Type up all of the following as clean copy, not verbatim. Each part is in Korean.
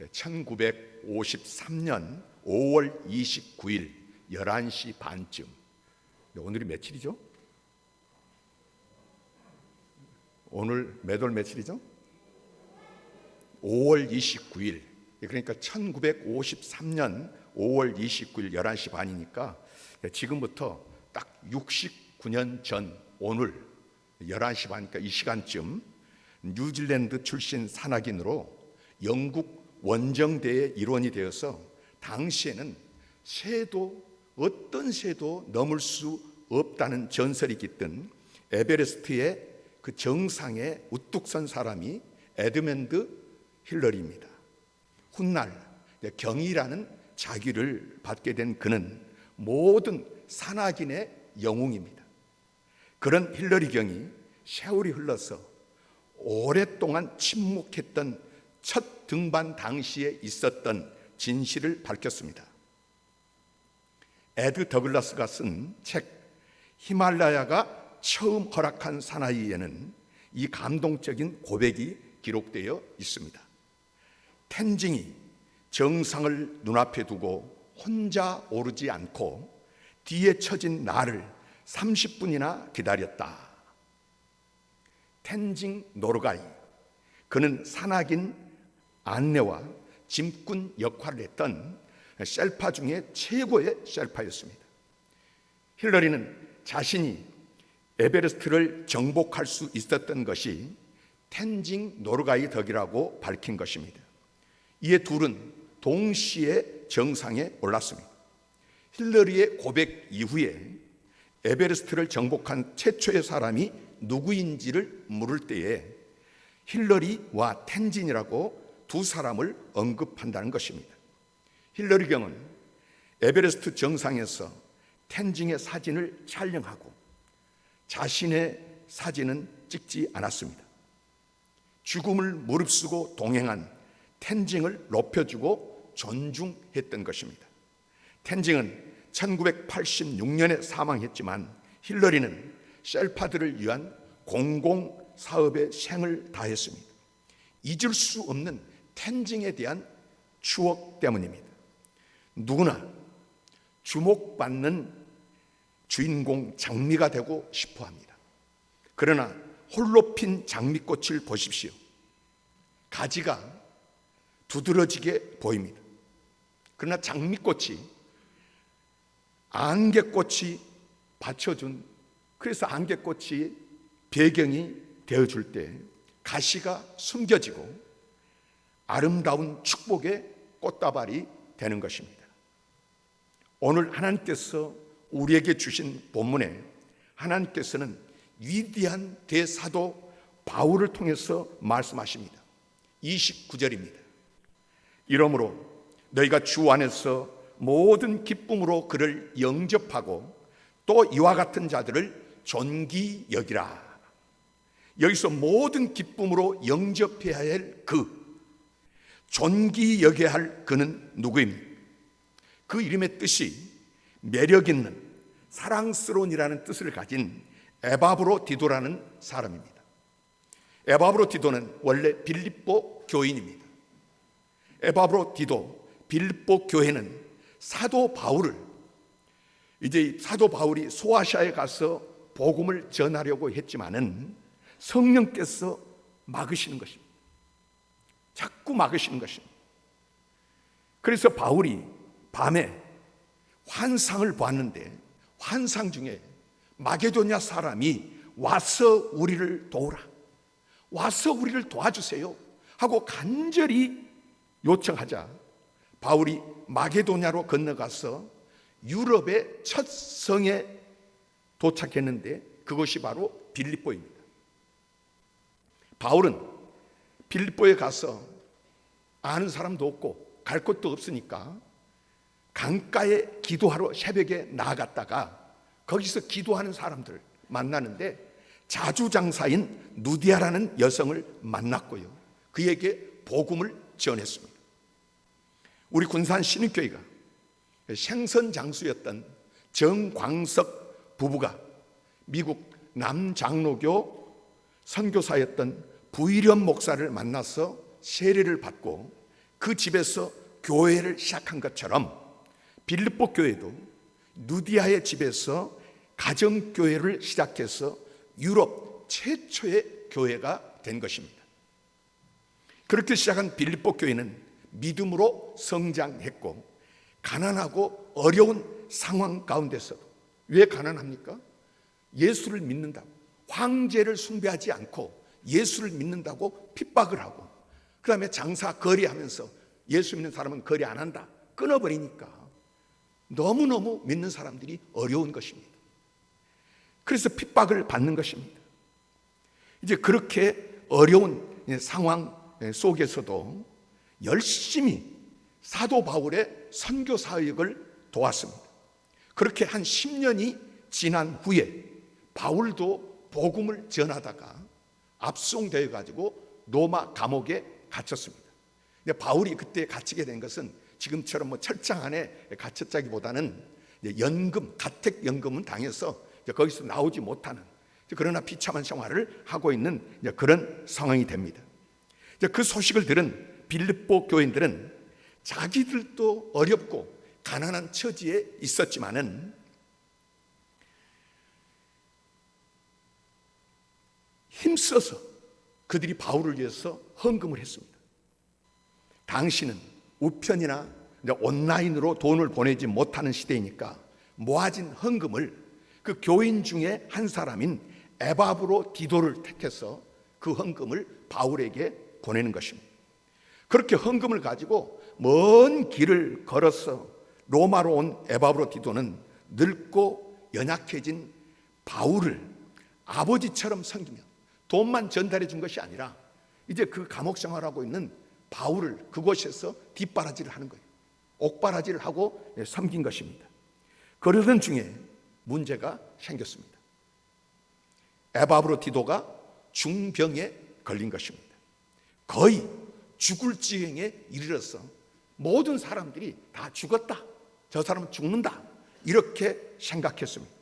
1953년 5월 29일 11시 반쯤. 오늘이 며칠이죠? 오늘 몇 월 며칠이죠? 5월 29일. 그러니까 1953년 5월 29일 11시 반이니까 지금부터 딱 69년 전 오늘 11시 반이니까 이 시간쯤 뉴질랜드 출신 산악인으로 영국 원정대의 일원이 되어서 당시에는 어떤 새도 넘을 수 없다는 전설이 깃든 에베레스트의 그 정상에 우뚝 선 사람이 에드먼드 힐러리입니다. 훗날 경이라는 자기를 받게 된 그는 모든 산악인의 영웅입니다. 그런 힐러리 경이 세월이 흘러서 오랫동안 침묵했던 첫 등반 당시에 있었던 진실을 밝혔습니다. 에드 더글라스가 쓴 책 히말라야가 처음 허락한 사나이에는 이 감동적인 고백이 기록되어 있습니다. 텐징이 정상을 눈앞에 두고 혼자 오르지 않고 뒤에 처진 나를 30분이나 기다렸다. 텐징 노르가이, 그는 산악인 안내와 짐꾼 역할을 했던 셀파 중에 최고의 셀파였습니다. 힐러리는 자신이 에베레스트를 정복할 수 있었던 것이 텐징 노르가이 덕이라고 밝힌 것입니다. 이에 둘은 동시에 정상에 올랐습니다. 힐러리의 고백 이후에 에베레스트를 정복한 최초의 사람이 누구인지를 물을 때에 힐러리와 텐진이라고 두 사람을 언급한다는 것입니다. 힐러리 경은 에베레스트 정상에서 텐징의 사진을 촬영하고 자신의 사진은 찍지 않았습니다. 죽음을 무릅쓰고 동행한 텐징을 높여주고 존중했던 것입니다. 텐징은 1986년에 사망했지만 힐러리는 셀파들을 위한 공공사업에 생을 다했습니다. 잊을 수 없는 텐징에 대한 추억 때문입니다. 누구나 주목받는 주인공 장미가 되고 싶어합니다. 그러나 홀로 핀 장미꽃을 보십시오. 가지가 두드러지게 보입니다. 그러나 장미꽃이 안개꽃이 받쳐준, 그래서 안개꽃이 배경이 되어줄 때 가시가 숨겨지고 아름다운 축복의 꽃다발이 되는 것입니다. 오늘 하나님께서 우리에게 주신 본문에 하나님께서는 위대한 대사도 바울을 통해서 말씀하십니다. 29절입니다. 이러므로 너희가 주 안에서 모든 기쁨으로 그를 영접하고 또 이와 같은 자들을 존귀 여기라. 여기서 모든 기쁨으로 영접해야 할 존귀 여겨야 할 그는 누구입니까? 그 이름의 뜻이 매력 있는, 사랑스러운이라는 뜻을 가진 에바브로디도라는 사람입니다. 에바브로디도는 원래 빌립보 교인입니다. 에바브로디도 빌립보 교회는 사도 바울이 소아시아에 가서 복음을 전하려고 했지만은 성령께서 막으시는 것입니다. 자꾸 막으시는 것입니다. 그래서 바울이 밤에 환상을 보았는데 환상 중에 마게도냐 사람이 와서 우리를 도우라, 와서 우리를 도와주세요 하고 간절히 요청하자 바울이 마게도냐로 건너가서 유럽의 첫 성에 도착했는데 그것이 바로 빌립보입니다. 바울은 빌립보에 가서 아는 사람도 없고 갈 곳도 없으니까 강가에 기도하러 새벽에 나아갔다가 거기서 기도하는 사람들 만나는데 자주장사인 누디아라는 여성을 만났고요, 그에게 복음을 전했습니다. 우리 군산 신익교회가 생선장수였던 정광석 부부가 미국 남장로교 선교사였던 부일현 목사를 만나서 세례를 받고 그 집에서 교회를 시작한 것처럼 빌립보 교회도 누디아의 집에서 가정교회를 시작해서 유럽 최초의 교회가 된 것입니다. 그렇게 시작한 빌립보 교회는 믿음으로 성장했고 가난하고 어려운 상황 가운데서도, 왜 가난합니까? 예수를 믿는다고, 황제를 숭배하지 않고 예수를 믿는다고 핍박을 하고, 그 다음에 장사 거래하면서 예수 믿는 사람은 거래 안 한다 끊어버리니까 너무너무 믿는 사람들이 어려운 것입니다. 그래서 핍박을 받는 것입니다. 이제 그렇게 어려운 상황 속에서도 열심히 사도 바울의 선교 사역을 도왔습니다. 그렇게 한 10년이 지난 후에 바울도 복음을 전하다가 압송되어 가지고 로마 감옥에 갇혔습니다. 근데 바울이 그때 갇히게 된 것은 지금처럼 뭐 철장 안에 갇혔다기보다는 연금, 가택연금은 당해서 거기서 나오지 못하는, 그러나 비참한 생활을 하고 있는 그런 상황이 됩니다. 그 소식을 들은 빌립보 교인들은 자기들도 어렵고 가난한 처지에 있었지만은 힘써서 그들이 바울을 위해서 헌금을 했습니다. 당시는 우편이나 온라인으로 돈을 보내지 못하는 시대이니까 모아진 헌금을 그 교인 중에 한 사람인 에바브로 디도를 택해서 그 헌금을 바울에게 보내는 것입니다. 그렇게 헌금을 가지고 먼 길을 걸어서 로마로 온 에바브로 디도는 늙고 연약해진 바울을 아버지처럼 섬기며 돈만 전달해 준 것이 아니라 이제 그 감옥 생활하고 있는 바울을 그곳에서 뒷바라지를 하는 거예요. 옥바라지를 하고 섬긴 것입니다. 그러던 중에 문제가 생겼습니다. 에바브로 디도가 중병에 걸린 것입니다. 거의 죽을 지경에 이르러서 모든 사람들이 다 죽었다, 저 사람은 죽는다, 이렇게 생각했습니다.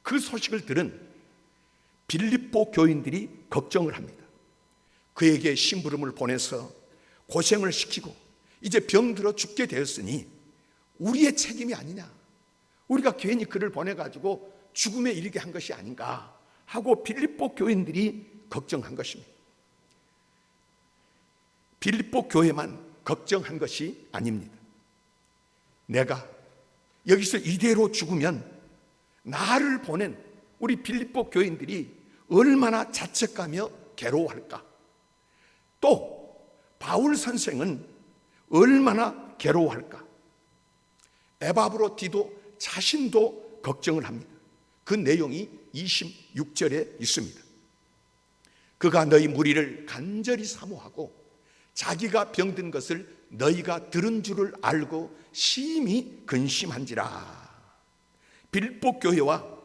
그 소식을 들은 빌립보 교인들이 걱정을 합니다. 그에게 심부름을 보내서 고생을 시키고 이제 병들어 죽게 되었으니 우리의 책임이 아니냐, 우리가 괜히 그를 보내가지고 죽음에 이르게 한 것이 아닌가 하고 빌립보 교인들이 걱정한 것입니다. 빌립보 교회만 걱정한 것이 아닙니다. 내가 여기서 이대로 죽으면 나를 보낸 우리 빌립보 교인들이 얼마나 자책하며 괴로워할까? 또 바울 선생은 얼마나 괴로워할까? 에바브로 디도 자신도 걱정을 합니다. 그 내용이 26절에 있습니다. 그가 너희 무리를 간절히 사모하고 자기가 병든 것을 너희가 들은 줄을 알고 심히 근심한지라. 빌립보 교회와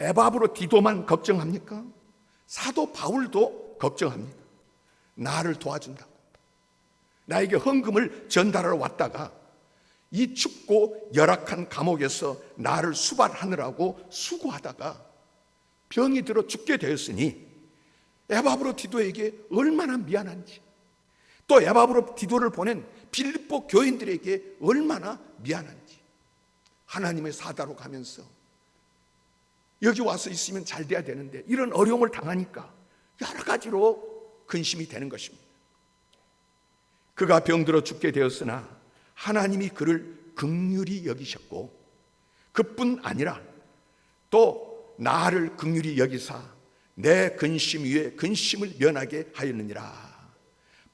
에바브로 디도만 걱정합니까? 사도 바울도 걱정합니다. 나를 도와준다고, 나에게 헌금을 전달하러 왔다가 이 춥고 열악한 감옥에서 나를 수발하느라고 수고하다가 병이 들어 죽게 되었으니 에바브로 디도에게 얼마나 미안한지, 또 에바브로 디도를 보낸 빌립보 교인들에게 얼마나 미안한지, 하나님의 사다로 가면서 여기 와서 있으면 잘 돼야 되는데 이런 어려움을 당하니까 여러 가지로 근심이 되는 것입니다. 그가 병들어 죽게 되었으나 하나님이 그를 긍휼히 여기셨고 그뿐 아니라 또 나를 긍휼히 여기사 내 근심 위에 근심을 면하게 하였느니라.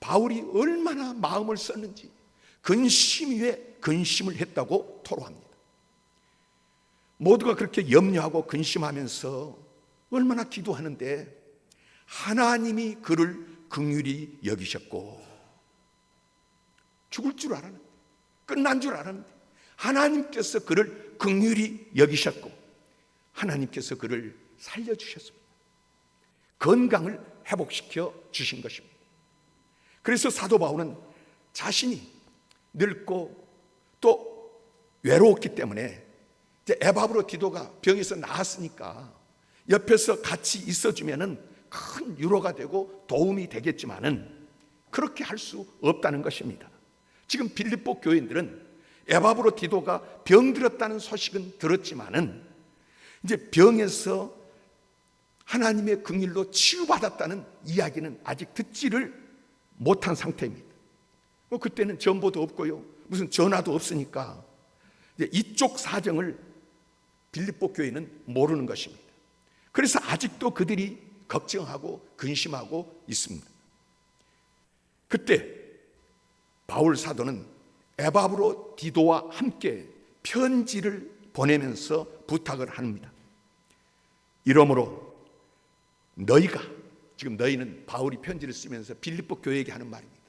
바울이 얼마나 마음을 썼는지 근심 위에 근심을 했다고 토로합니다. 모두가 그렇게 염려하고 근심하면서 얼마나 기도하는데 하나님이 그를 긍휼히 여기셨고, 죽을 줄 알았는데, 끝난 줄 알았는데 하나님께서 그를 긍휼히 여기셨고 하나님께서 그를 살려주셨습니다. 건강을 회복시켜 주신 것입니다. 그래서 사도 바울은 자신이 늙고 또 외로웠기 때문에 이제 에바브로 디도가 병에서 나았으니까 옆에서 같이 있어주면은 큰 위로가 되고 도움이 되겠지만은 그렇게 할 수 없다는 것입니다. 지금 빌립보 교인들은 에바브로 디도가 병들었다는 소식은 들었지만은 이제 병에서 하나님의 긍휼로 치유받았다는 이야기는 아직 듣지를 못한 상태입니다. 그때는 전보도 없고요, 무슨 전화도 없으니까 이제 이쪽 사정을 빌립보 교회는 모르는 것입니다. 그래서 아직도 그들이 걱정하고 근심하고 있습니다. 그때 바울 사도는 에바브로 디도와 함께 편지를 보내면서 부탁을 합니다. 이러므로 너희가, 지금 너희는 바울이 편지를 쓰면서 빌립보 교회에게 하는 말입니다.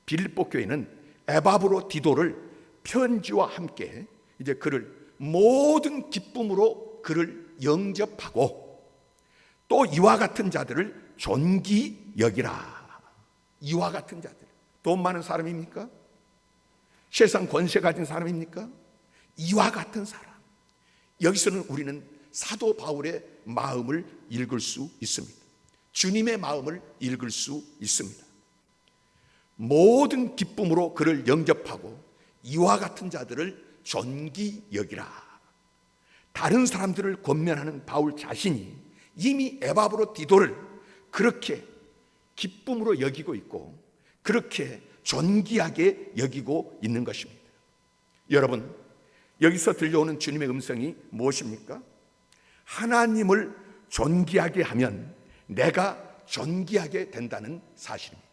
빌립보 교회는 에바브로 디도를 편지와 함께 이제 그를 모든 기쁨으로 그를 영접하고 또 이와 같은 자들을 존귀 여기라. 이와 같은 자들, 돈 많은 사람입니까? 세상 권세 가진 사람입니까? 이와 같은 사람. 여기서는 우리는 사도 바울의 마음을 읽을 수 있습니다. 주님의 마음을 읽을 수 있습니다. 모든 기쁨으로 그를 영접하고 이와 같은 자들을 존귀 여기라. 다른 사람들을 권면하는 바울 자신이 이미 에바브로 디도를 그렇게 기쁨으로 여기고 있고 그렇게 존귀하게 여기고 있는 것입니다. 여러분, 여기서 들려오는 주님의 음성이 무엇입니까? 하나님을 존귀하게 하면 내가 존귀하게 된다는 사실입니다.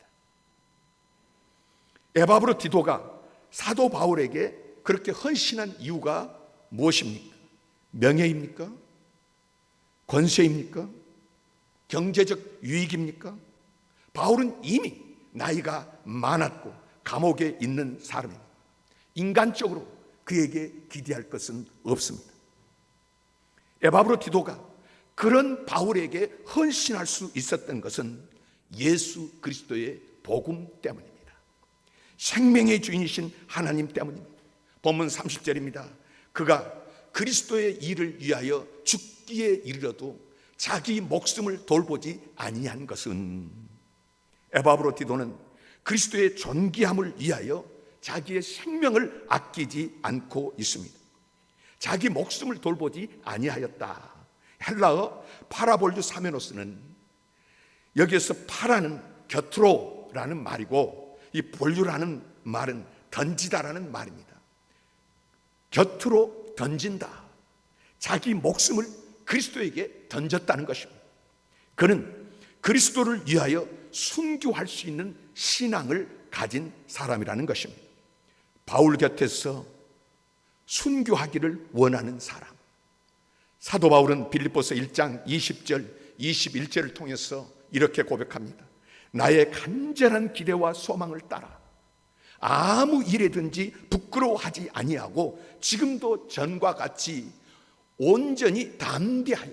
에바브로 디도가 사도 바울에게 그렇게 헌신한 이유가 무엇입니까? 명예입니까? 권세입니까? 경제적 유익입니까? 바울은 이미 나이가 많았고 감옥에 있는 사람입니다. 인간적으로 그에게 기대할 것은 없습니다. 에바브로 디도가 그런 바울에게 헌신할 수 있었던 것은 예수 그리스도의 복음 때문입니다. 생명의 주인이신 하나님 때문입니다. 본문 30절입니다. 그가 그리스도의 일을 위하여 죽기에 이르러도 자기 목숨을 돌보지 아니한 것은, 에바브로 디도는 그리스도의 존귀함을 위하여 자기의 생명을 아끼지 않고 있습니다. 자기 목숨을 돌보지 아니하였다. 헬라어 파라볼류 사메노스는 여기에서 파라는 곁으로라는 말이고 이 볼류라는 말은 던지다라는 말입니다. 곁으로 던진다. 자기 목숨을 그리스도에게 던졌다는 것입니다. 그는 그리스도를 위하여 순교할 수 있는 신앙을 가진 사람이라는 것입니다. 바울 곁에서 순교하기를 원하는 사람. 사도 바울은 빌립보서 1장 20절 21절을 통해서 이렇게 고백합니다. 나의 간절한 기대와 소망을 따라 아무 일에든지 부끄러워하지 아니하고 지금도 전과 같이 온전히 담대하여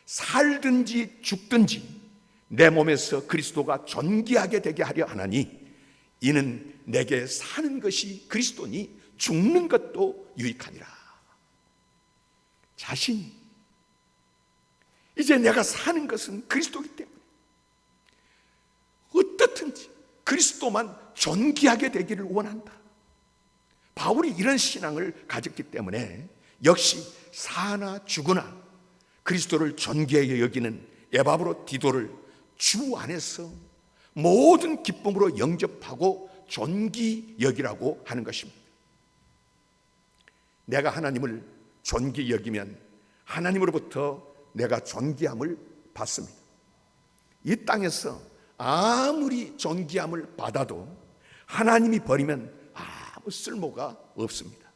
살든지 죽든지 내 몸에서 그리스도가 존귀하게 되게 하려 하나니 이는 내게 사는 것이 그리스도니 죽는 것도 유익하니라. 자신이 이제 내가 사는 것은 그리스도이기 때문에 어떻든지 그리스도만 존귀하게 되기를 원한다. 바울이 이런 신앙을 가졌기 때문에 역시 사나 죽으나 그리스도를 존귀하게 여기는 에바브로 디도를 주 안에서 모든 기쁨으로 영접하고 존귀 여기라고 하는 것입니다. 내가 하나님을 존귀 여기면 하나님으로부터 내가 존귀함을 받습니다. 이 땅에서 아무리 존귀함을 받아도 하나님이 버리면 아무 쓸모가 없습니다.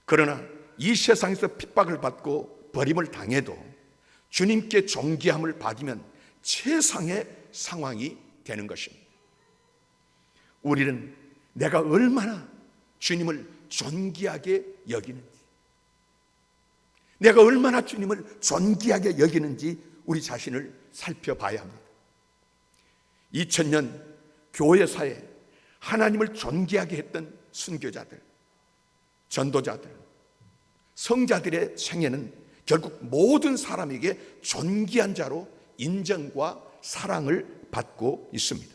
그러나 이 세상에서 핍박을 받고 버림을 당해도 주님께 존귀함을 받으면 최상의 상황이 되는 것입니다. 우리는 내가 얼마나 주님을 존귀하게 여기는지, 내가 얼마나 주님을 존귀하게 여기는지 우리 자신을 살펴봐야 합니다. 2000년 교회사에 하나님을 존귀하게 했던 순교자들, 전도자들, 성자들의 생애는 결국 모든 사람에게 존귀한 자로 인정과 사랑을 받고 있습니다.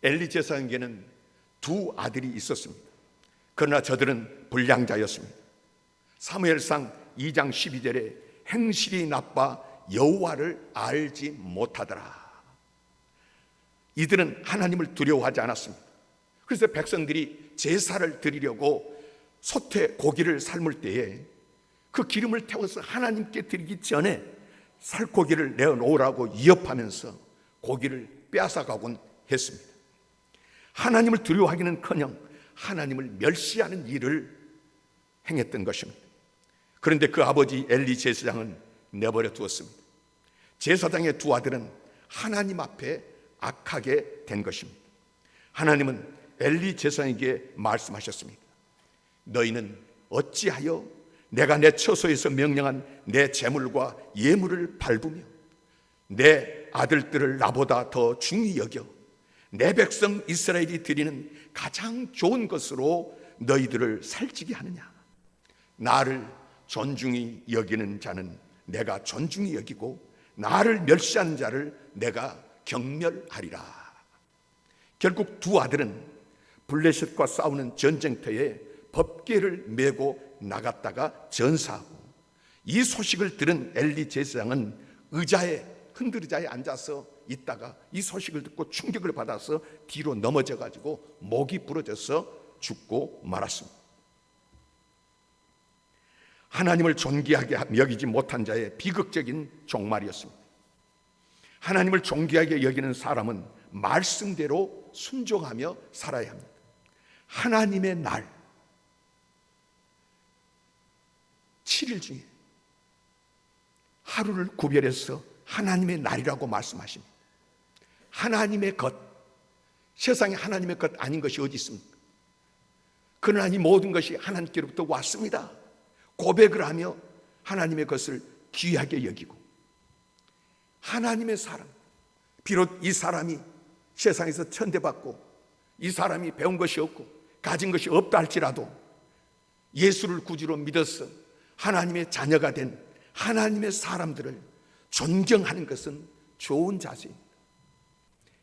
엘리 제사장에게는 두 아들이 있었습니다. 그러나 저들은 불량자였습니다. 사무엘상 2장 12절에 행실이 나빠 여호와를 알지 못하더라. 이들은 하나님을 두려워하지 않았습니다. 그래서 백성들이 제사를 드리려고 솥에 고기를 삶을 때에 그 기름을 태워서 하나님께 드리기 전에 살코기를 내어놓으라고 위협하면서 고기를 빼앗아가곤 했습니다. 하나님을 두려워하기는커녕 하나님을 멸시하는 일을 행했던 것입니다. 그런데 그 아버지 엘리 제사장은 내버려 두었습니다. 제사장의 두 아들은 하나님 앞에 악하게 된 것입니다. 하나님은 엘리 제사장에게 말씀하셨습니다. 너희는 어찌하여 내가 내 처소에서 명령한 내 재물과 예물을 밟으며 내 아들들을 나보다 더 중히 여겨 내 백성 이스라엘이 드리는 가장 좋은 것으로 너희들을 살찌게 하느냐? 나를 존중히 여기는 자는 내가 존중히 여기고 나를 멸시하는 자를 내가 경멸하리라. 결국 두 아들은 블레셋과 싸우는 전쟁터에 법궤를 메고 나갔다가 전사하고, 이 소식을 들은 엘리 제사장은 흔들의자에 앉아서 있다가 이 소식을 듣고 충격을 받아서 뒤로 넘어져 가지고 목이 부러져서 죽고 말았습니다. 하나님을 존귀하게 여기지 못한 자의 비극적인 종말이었습니다. 하나님을 존귀하게 여기는 사람은 말씀대로 순종하며 살아야 합니다. 하나님의 날 7일 중에 하루를 구별해서 하나님의 날이라고 말씀하십니다. 하나님의 것, 세상에 하나님의 것 아닌 것이 어디 있습니까? 그러나 이 모든 것이 하나님께로부터 왔습니다. 고백을 하며 하나님의 것을 귀하게 여기고, 하나님의 사람, 비록 이 사람이 세상에서 천대받고 이 사람이 배운 것이 없고 가진 것이 없다 할지라도 예수를 구주로 믿어서 하나님의 자녀가 된 하나님의 사람들을 존경하는 것은 좋은 자세입니다.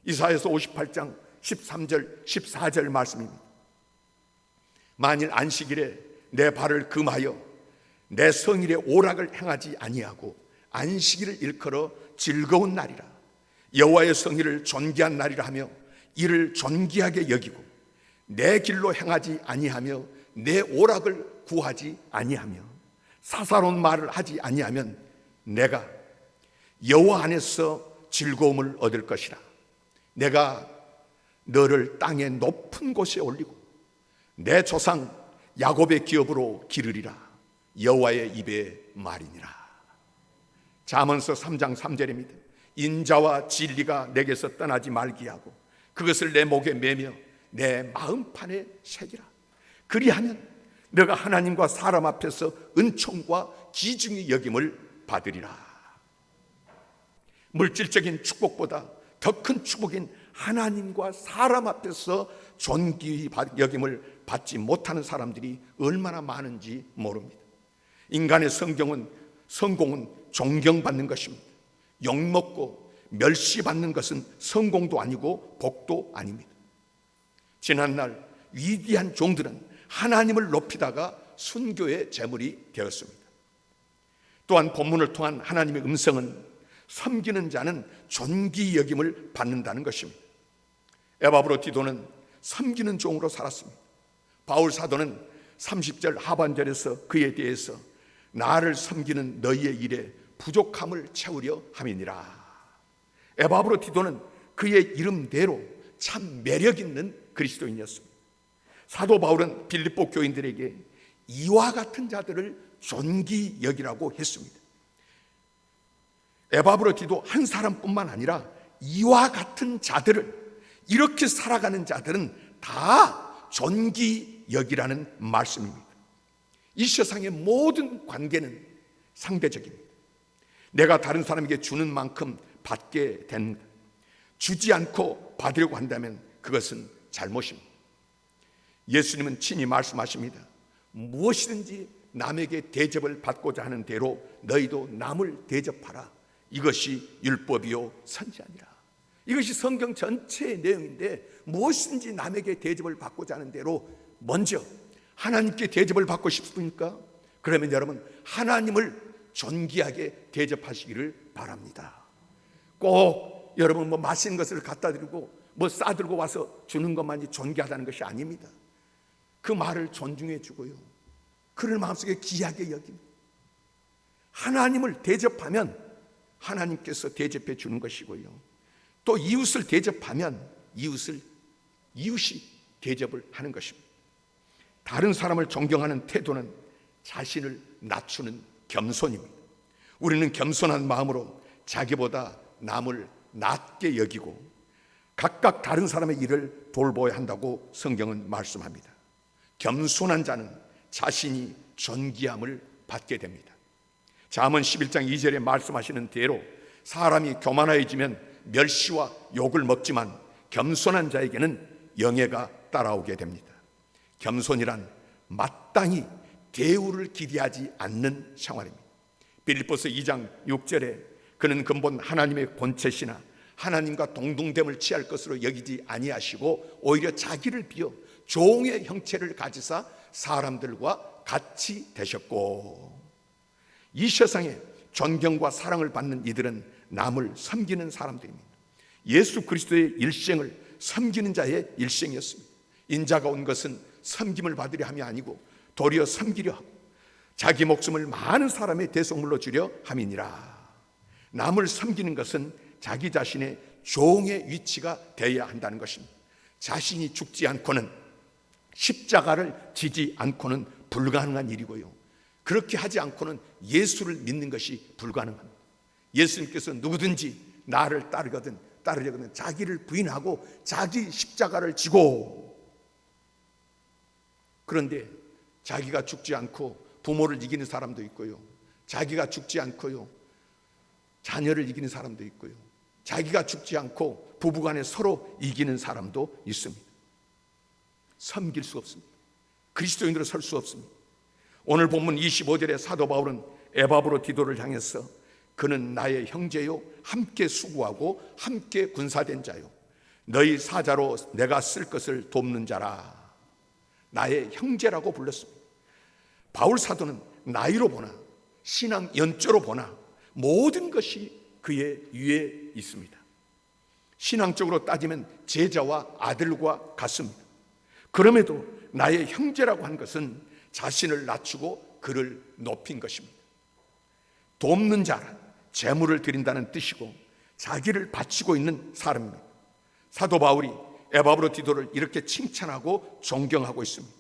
이사야서 58장 13절 14절 말씀입니다. 만일 안식일에 내 발을 금하여 내 성일에 오락을 행하지 아니하고 안식일을 일컬어 즐거운 날이라, 여호와의 성일을 존귀한 날이라 하며 이를 존귀하게 여기고 내 길로 행하지 아니하며 내 오락을 구하지 아니하며 사사로운 말을 하지 아니하면 내가 여호와 안에서 즐거움을 얻을 것이라. 내가 너를 땅의 높은 곳에 올리고 내 조상 야곱의 기업으로 기르리라. 여호와의 입의 말이니라. 잠언서 3장 3절입니다. 인자와 진리가 내게서 떠나지 말게 하고 그것을 내 목에 매며 내 마음판에 새기라. 그리하면 너가 하나님과 사람 앞에서 은총과 기중의 여김을 받으리라. 물질적인 축복보다 더 큰 축복인 하나님과 사람 앞에서 존귀 여김을 받지 못하는 사람들이 얼마나 많은지 모릅니다. 인간의 성공은 존경받는 것입니다. 욕먹고 멸시받는 것은 성공도 아니고 복도 아닙니다. 지난날 위대한 종들은 하나님을 높이다가 순교의 제물이 되었습니다. 또한 본문을 통한 하나님의 음성은 섬기는 자는 존귀 여김을 받는다는 것입니다. 에바브로 디도는 섬기는 종으로 살았습니다. 바울 사도는 30절 하반절에서 그에 대해서 나를 섬기는 너희의 일에 부족함을 채우려 함이니라. 에바브로 디도는 그의 이름대로 참 매력 있는 그리스도인이었습니다. 사도 바울은 빌립보 교인들에게 이와 같은 자들을 존귀 여기라고 했습니다. 에바브로 디도 한 사람뿐만 아니라 이와 같은 자들을, 이렇게 살아가는 자들은 다 존귀 여기라는 말씀입니다. 이 세상의 모든 관계는 상대적입니다. 내가 다른 사람에게 주는 만큼 받게 됩니다. 주지 않고 받으려고 한다면 그것은 잘못입니다. 예수님은 친히 말씀하십니다. 무엇이든지 남에게 대접을 받고자 하는 대로 너희도 남을 대접하라. 이것이 율법이요 선지자니라. 이것이 성경 전체의 내용인데, 무엇인지 남에게 대접을 받고자 하는 대로 먼저 하나님께 대접을 받고 싶습니까? 그러면 여러분, 하나님을 존귀하게 대접하시기를 바랍니다. 꼭 여러분 뭐 맛있는 것을 갖다 드리고 뭐 싸들고 와서 주는 것만이 존귀하다는 것이 아닙니다. 그 말을 존중해 주고요, 그를 마음속에 귀하게 여깁니다. 하나님을 대접하면 하나님께서 대접해 주는 것이고요, 또 이웃을 대접하면 이웃이 대접을 하는 것입니다. 다른 사람을 존경하는 태도는 자신을 낮추는 겸손입니다. 우리는 겸손한 마음으로 자기보다 남을 낮게 여기고 각각 다른 사람의 일을 돌보아야 한다고 성경은 말씀합니다. 겸손한 자는 자신이 존귀함을 받게 됩니다. 잠언 11장 2절에 말씀하시는 대로 사람이 교만해지면 멸시와 욕을 먹지만 겸손한 자에게는 영예가 따라오게 됩니다. 겸손이란 마땅히 대우를 기대하지 않는 생활입니다. 빌립보서 2장 6절에 그는 근본 하나님의 본체시나 하나님과 동등됨을 취할 것으로 여기지 아니하시고 오히려 자기를 비어 종의 형체를 가지사 사람들과 같이 되셨고, 이 세상에 존경과 사랑을 받는 이들은 남을 섬기는 사람들입니다. 예수 그리스도의 일생을 섬기는 자의 일생이었습니다. 인자가 온 것은 섬김을 받으려 함이 아니고 도리어 섬기려 하고 자기 목숨을 많은 사람의 대속물로 주려 함이니라. 남을 섬기는 것은 자기 자신의 종의 위치가 되어야 한다는 것입니다. 자신이 죽지 않고는, 십자가를 지지 않고는 불가능한 일이고요, 그렇게 하지 않고는 예수를 믿는 것이 불가능합니다. 예수님께서 누구든지 나를 따르려거든 자기를 부인하고 자기 십자가를 지고, 그런데 자기가 죽지 않고 부모를 이기는 사람도 있고요, 자기가 죽지 않고요 자녀를 이기는 사람도 있고요, 자기가 죽지 않고 부부간에 서로 이기는 사람도 있습니다. 섬길 수 없습니다. 그리스도인으로 설 수 없습니다. 오늘 본문 25절에 사도 바울은 에바브로디도를 향해서 그는 나의 형제요 함께 수고하고 함께 군사된 자요 너희 사자로 내가 쓸 것을 돕는 자라, 나의 형제라고 불렀습니다. 바울 사도는 나이로 보나 신앙 연조로 보나 모든 것이 그의 위에 있습니다. 신앙적으로 따지면 제자와 아들과 같습니다. 그럼에도 나의 형제라고 한 것은 자신을 낮추고 그를 높인 것입니다. 돕는 자란 재물을 드린다는 뜻이고 자기를 바치고 있는 사람입니다. 사도 바울이 에바브로디도를 이렇게 칭찬하고 존경하고 있습니다.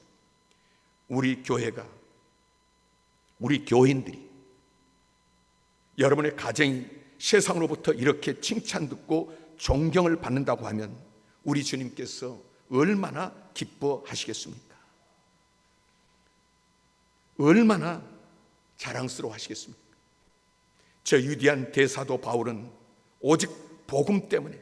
우리 교회가, 우리 교인들이, 여러분의 가정이 세상으로부터 이렇게 칭찬 듣고 존경을 받는다고 하면 우리 주님께서 얼마나 기뻐하시겠습니까? 얼마나 자랑스러워 하시겠습니까? 저 위대한 대사도 바울은 오직 복음 때문에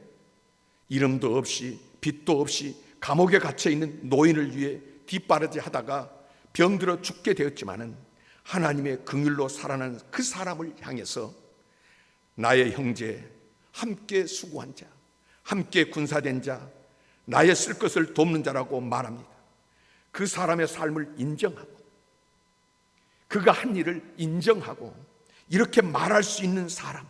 이름도 없이 빚도 없이 감옥에 갇혀 있는 노인을 위해 뒷바라지 하다가 병들어 죽게 되었지만은 하나님의 긍휼로 살아난 그 사람을 향해서 나의 형제, 함께 수고한 자, 함께 군사된 자, 나의 쓸 것을 돕는 자라고 말합니다. 그 사람의 삶을 인정하고 그가 한 일을 인정하고 이렇게 말할 수 있는 사람,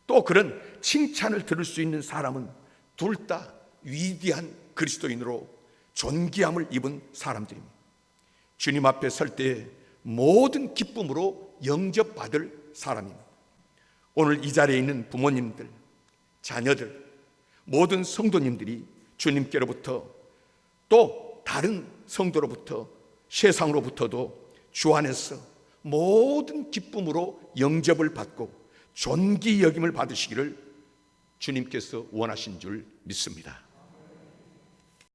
또 그런 칭찬을 들을 수 있는 사람은 둘 다 위대한 그리스도인으로 존귀함을 입은 사람들입니다. 주님 앞에 설 때 모든 기쁨으로 영접받을 사람입니다. 오늘 이 자리에 있는 부모님들, 자녀들, 모든 성도님들이 주님께로부터 또 다른 성도로부터 세상으로부터도 주 안에서 모든 기쁨으로 영접을 받고 존귀 여김을 받으시기를 주님께서 원하신 줄 믿습니다.